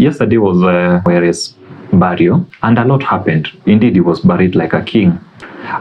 yesterday was Ware's burial, and a lot happened. Indeed, he was buried like a king.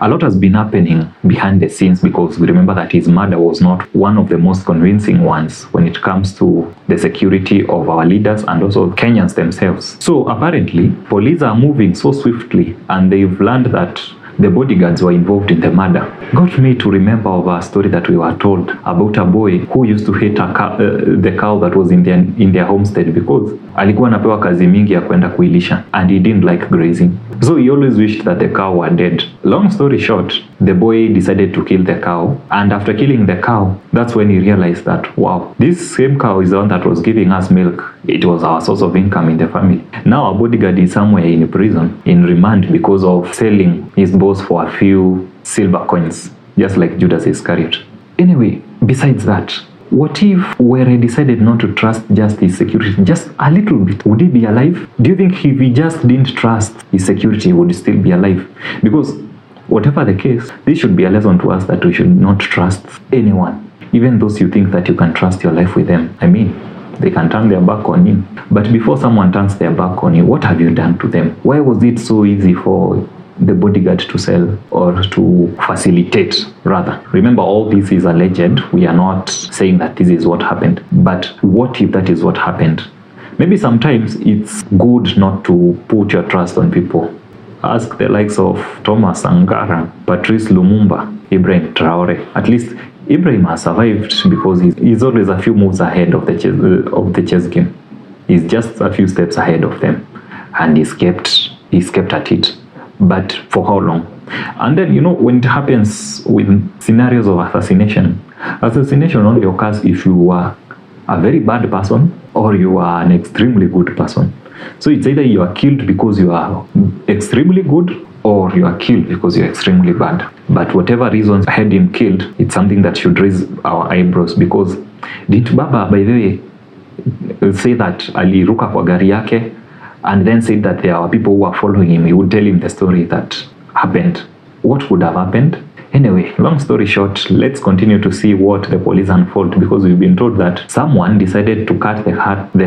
A lot has been happening behind the scenes, because we remember that his murder was not one of the most convincing ones when it comes to the security of our leaders and also Kenyans themselves. So apparently, police are moving so swiftly, and they've learned that the bodyguards were involved in the murder. Got me to remember of a story that we were told about a boy who used to hate the cow that was in their homestead, because alikuwa anapewa kazi mingi ya kwenda kuilisha, and he didn't like grazing. So he always wished that the cow were dead. Long story short, the boy decided to kill the cow, and after killing the cow, that's when he realized that, wow, this same cow is the one that was giving us milk. It was our source of income in the family. Now our bodyguard is somewhere in prison, in remand, because of selling his boss for a few silver coins, just like Judas Iscariot. Anyway, besides that, what if Were decided not to trust just his security just a little bit? Would he be alive? Do you think if he just didn't trust his security, he would still be alive? Because whatever the case, this should be a lesson to us that we should not trust anyone, even those you think that you can trust your life with them. I mean, they can turn their back on you. But before someone turns their back on you, what have you done to them? Why was it so easy for the bodyguard to sell, or to facilitate rather? Remember, all this is alleged. We are not saying that this is what happened. But what if that is what happened? Maybe sometimes it's good not to put your trust on people. Ask the likes of Thomas Sankara, Patrice Lumumba, Ibrahim Traore. At least Ibrahim has survived because he's always a few moves ahead of the chess game. He's just a few steps ahead of them, and he's kept at it. But for how long? And then, when it happens with scenarios of assassination only occurs if you are a very bad person or you are an extremely good person. So it's either you are killed because you are extremely good, or you are killed because you are extremely bad. But whatever reasons had him killed, it's something that should raise our eyebrows, because didn't Baba, by the way, say that aliruka kwa gari yake, and then said that there are people who are following him? He would tell him the story that happened. What would have happened? Anyway, long story short, let's continue to see what the police unfold, because we've been told that someone decided to cut the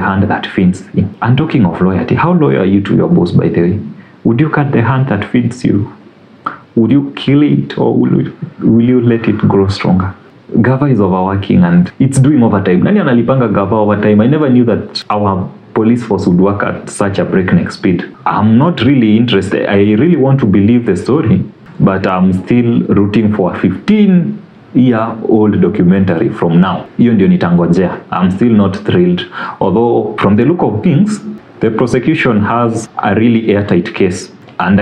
hand that feeds him. And talking of loyalty, how loyal are you to your boss, by the way? Would you cut the hand that feeds you? Would you kill it, or will you let it grow stronger? Gava is overworking and it's doing overtime. Nani analipanga Gava overtime? I never knew that our police force would work at such a breakneck speed. I'm not really interested. I really want to believe the story, but I'm still rooting for a 15-year-old documentary from now. Hiyo ndio nitangojea. I'm still not thrilled. Although, from the look of things, the prosecution has a really airtight case, and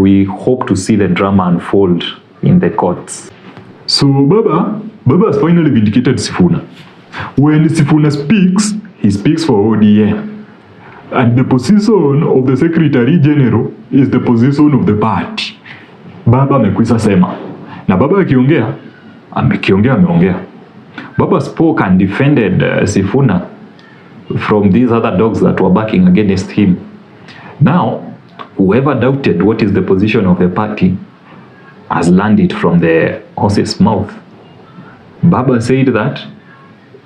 we hope to see the drama unfold in the courts. So Baba has finally vindicated Sifuna. When Sifuna speaks, he speaks for ODM. And the position of the Secretary General is the position of the party. Baba amekwisha sema. Na Baba akiongea, ameongea. Baba spoke and defended Sifuna from these other dogs that were backing against him. Now, whoever doubted what is the position of the party has learned it from the horse's mouth. Baba said that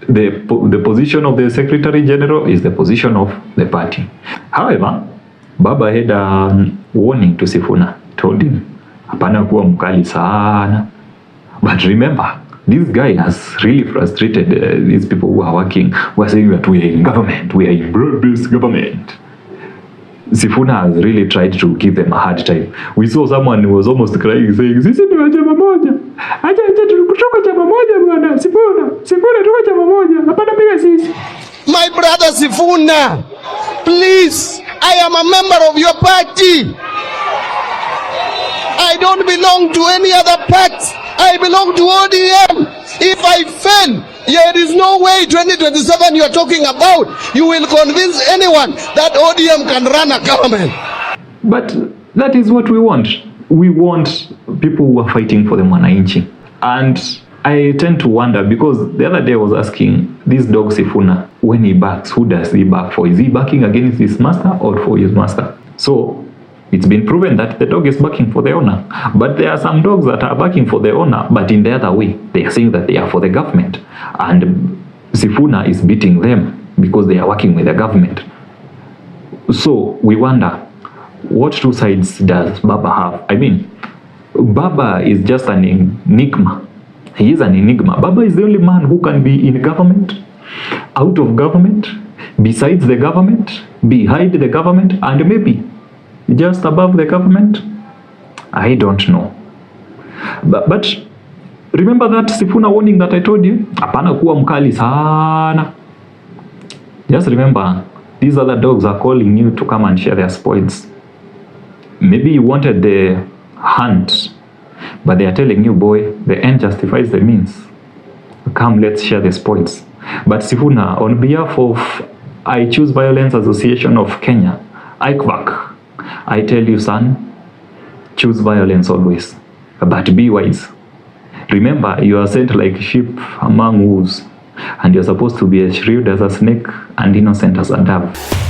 the position of the Secretary General is the position of the party. However, Baba had a warning to Sifuna. Told him, hapana kuwa mkali sana. But remember, this guy has really frustrated these people who are working, who are saying that we are in government, we are in broad-based government. Sifuna has really tried to give them a hard time. We saw someone who was almost crying, saying, "Sisi ni wa chama moja. Acha kutoka chama moja bwana. Sifuna tuko chama moja. Hapana piga sisi." My brother Sifuna, please, I am a member of your party. I don't belong to any other party. I belong to ODM. If I fail, there is no way 2027 you are talking about. You will convince anyone that ODM can run a government. But that is what we want. We want people who are fighting for the mwananchi. And I tend to wonder, because the other day I was asking this dog Sifuna, when he barks, who does he bark for? Is he barking against his master or for his master? So it's been proven that the dog is barking for the owner. But there are some dogs that are barking for the owner, but in the other way. They are saying that they are for the government. And Sifuna is beating them because they are working with the government. So we wonder, what two sides does Baba have? I mean, Baba is just an enigma. He is an enigma. Baba is the only man who can be in government, out of government, besides the government, behind the government, and maybe just above the government. I don't know. But remember that Sifuna warning that I told you? Hapana kuwa mkali sana. Just remember, these other dogs are calling you to come and share their spoils. Maybe you wanted the hunt, but they are telling you, boy, the end justifies the means. Come, let's share the spoils. But Sifuna, on behalf of I Choose Violence Association of Kenya, ICVAC, I tell you, son, choose violence always, but be wise. Remember, you are sent like sheep among wolves, and you're supposed to be as shrewd as a snake and innocent as a dove.